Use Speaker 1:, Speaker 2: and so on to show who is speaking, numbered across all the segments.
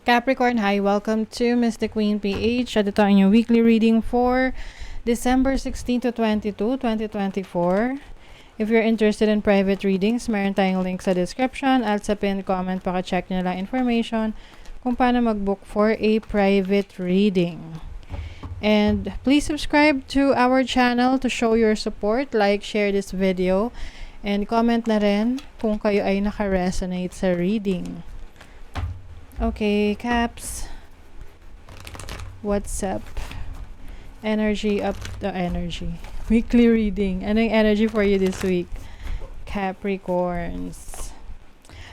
Speaker 1: Capricorn, hi. Welcome to Miss The Queen PH. At ito ang inyong weekly reading for December 16 to 22, 2024. If you're interested in private readings, meron tayong link sa description at sa pinned comment. Paka-check nyo lang information kung paano mag-book for a private reading. And please subscribe to our channel to show your support. Like, share this video, and comment na rin kung kayo ay naka-resonate sa reading. Okay, Caps. What's up? Energy up the energy. Weekly reading. Anong energy for you this week? Capricorns.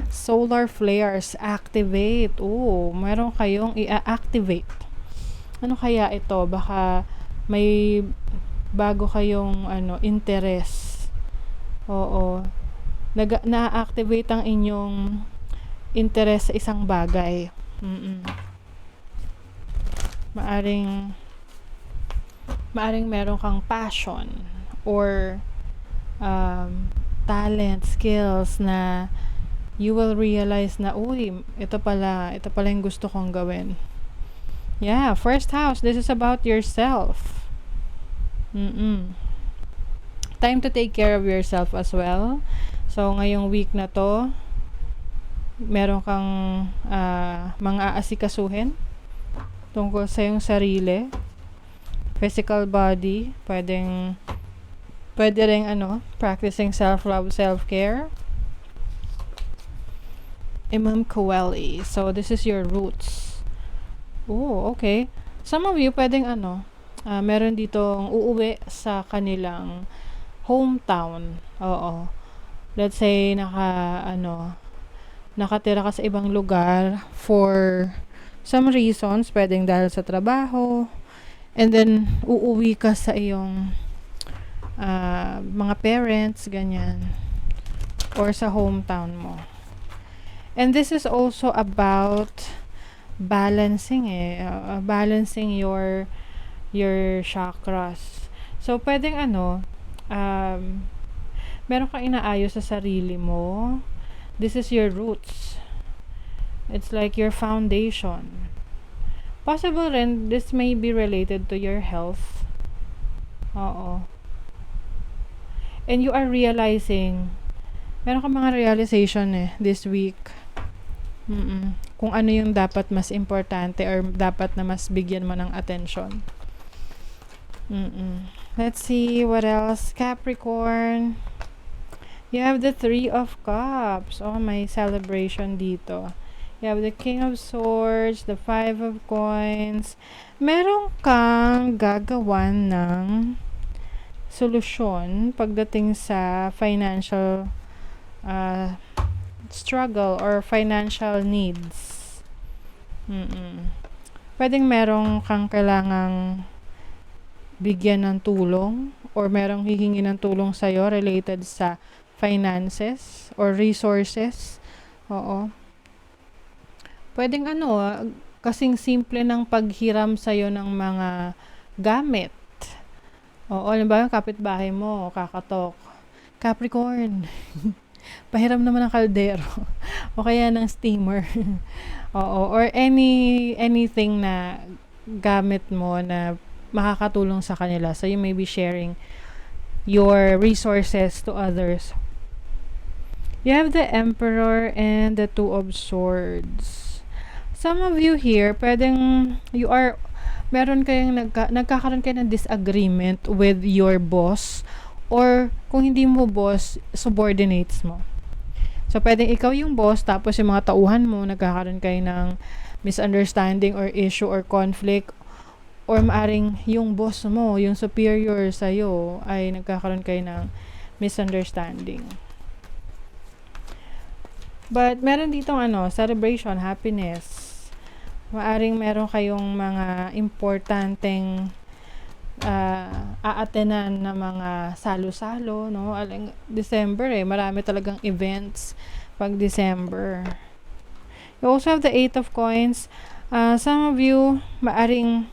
Speaker 1: Solar flares. Activate. Oh, meron kayong i-activate. Ano kaya ito? Baka may bago kayong interest. Oo. Na-activate ang inyong interest sa isang bagay. Maaring meron kang passion or talent, skills na you will realize na, uy, ito pala yung gusto kong gawin. Yeah, first house, this is about yourself. Time to take care of yourself as well. So, ngayong week na to, meron kang mga aasikasuhin tungkol sa iyong sarili, physical body, pwede rin practicing self-love, self-care. Imam Kaweli. So this is your roots. Oh, okay. Some of you pwedeng meron ditong uuwi sa kanilang hometown. Oo. Let's say nakatira ka sa ibang lugar for some reasons, pwedeng dahil sa trabaho, and then uuwi ka sa iyong mga parents, ganyan, or sa hometown mo. And this is also about balancing balancing your chakras. So pwedeng meron kang inaayos sa sarili mo. This is your roots. It's like your foundation. Possible rin, this may be related to your health. Oo. And you are realizing, meron ka mga realization this week. Kung ano yung dapat mas importante or dapat na mas bigyan mo ng attention. Let's see, what else? Capricorn. You have the 3 of Cups. Oh, may celebration dito. You have the King of Swords, the 5 of Coins. Meron kang gagawan ng solusyon pagdating sa financial struggle or financial needs. Pwedeng merong kang kailangang bigyan ng tulong or merong hihingi ng tulong sa'yo related sa finances or resources. Oo. Pwedeng kasing simple ng paghiram sa'yo ng mga gamit. Oo, halimbawa yung kapitbahay mo, kakatok. Capricorn, pahiram naman ng kaldero. O kaya ng steamer. Oo, or anything na gamit mo na makakatulong sa kanila. So you may be sharing your resources to others. You have the Emperor and the 2 of Swords. Some of you here, meron kayong nagkakaroon kayo ng disagreement with your boss, or kung hindi mo boss, subordinates mo. So, pwedeng ikaw yung boss, tapos yung mga tauhan mo, nagkakaroon kayo ng misunderstanding or issue or conflict, or maaring yung boss mo, yung superior sa'yo, ay nagkakaroon kayo ng misunderstanding. But meron ditong celebration, happiness. Maaring meron kayong mga importanteng aatenan na mga salo-salo, no? December marami talagang events pag December. You also have the 8 of Coins. Some of you, maaring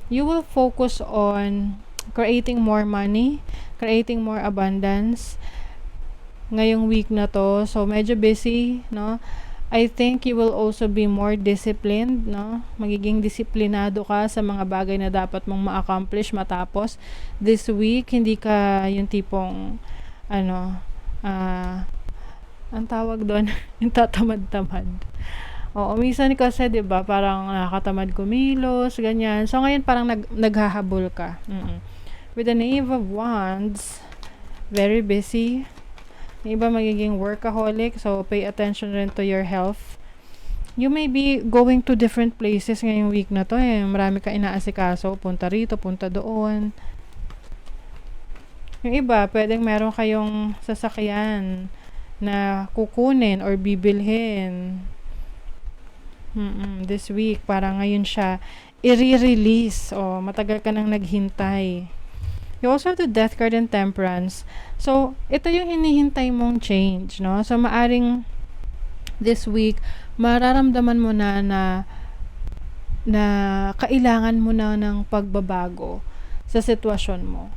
Speaker 1: you will focus on creating more money, creating more abundance ngayong week na to. So medyo busy, no? I think you will also be more disciplined, no? Magiging disiplinado ka sa mga bagay na dapat mong ma-accomplish matapos this week. Hindi ka yung tipong, ano, ang tawag doon, yung tatamad-tamad. Oo, minsan kasi 'di ba parang nakakatamad kumilos, ganyan. So ngayon parang naghahabol ka. With the Knave of Wands, very busy. Yung iba magiging workaholic, so pay attention rin to your health. You may be going to different places ngayong week na to eh. Marami ka inaasikaso, punta rito, punta doon. Yung iba, pwedeng meron kayong sasakyan na kukunin or bibilhin. This week, para ngayon siya i-release. O, matagal ka nang naghintay. You also have the Death card and Temperance. So, ito yung hinihintay mong change, no? So, maaring this week, mararamdaman mo na kailangan mo na ng pagbabago sa sitwasyon mo.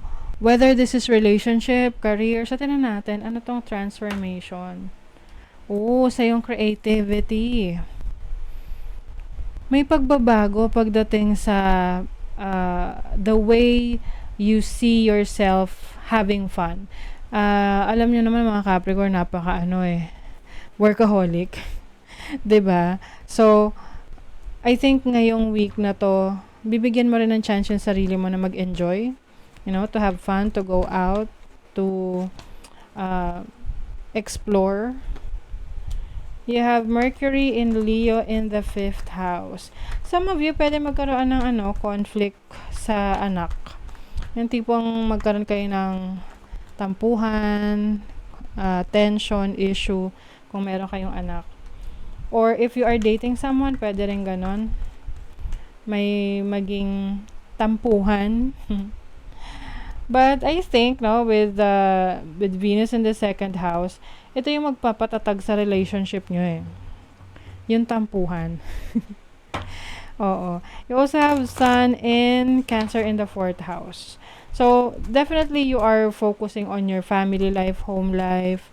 Speaker 1: Whether this is relationship, career, sa tingnan natin, ano tong transformation? Sa yung creativity. May pagbabago pagdating sa the way you see yourself having fun. Alam niyo naman mga Capricorn, workaholic. 'Di ba? So, I think ngayong week na to, bibigyan mo rin ng chance yung sarili mo na mag-enjoy, to have fun, to go out, to explore. You have Mercury in Leo in the 5th house. Some of you pwede magkaroon ng conflict sa anak. Yung tipong magkaroon kayo ng tampuhan, tension, issue kung meron kayong anak. Or if you are dating someone, pwede rin ganon. May maging tampuhan. But I think, with Venus in the 2nd house, ito yung magpapatatag sa relationship nyo eh. Yung tampuhan. Oo. You also have Sun in Cancer in the 4th house. So, definitely you are focusing on your family life, home life,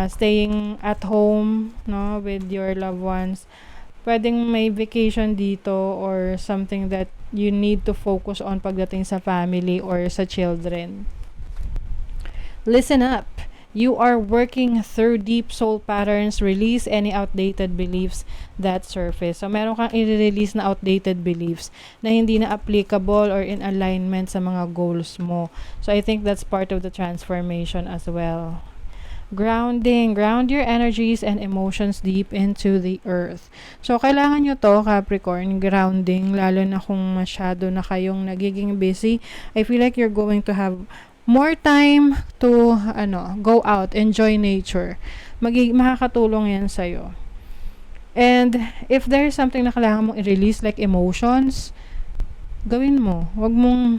Speaker 1: staying at home, with your loved ones. Pwedeng may vacation dito or something that you need to focus on pagdating sa family or sa children. Listen up. You are working through deep soul patterns. Release any outdated beliefs that surface. So, meron kang i-release na outdated beliefs na hindi na applicable or in alignment sa mga goals mo. So, I think that's part of the transformation as well. Grounding. Ground your energies and emotions deep into the earth. So, kailangan nyo to, Capricorn, grounding, lalo na kung masyado na kayong nagiging busy. I feel like you're going to have more time to go out, enjoy nature. Makakatulong yan sa'yo. And if there is something na kailangan mong i-release like emotions, gawin mo. Huwag mong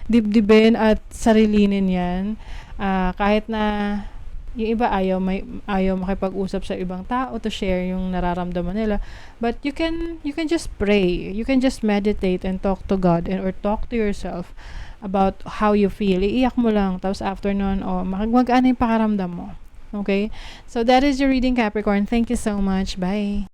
Speaker 1: dibdibin at sarilinin yan. Kahit na yung iba ayaw makipag-usap sa ibang tao to share yung nararamdaman nila, but you can just pray, you can just meditate and talk to God or talk to yourself about how you feel. Iiyak mo lang, tapos after nun, mag-ano yung pakaramdam mo. Okay? So, that is your reading, Capricorn. Thank you so much. Bye!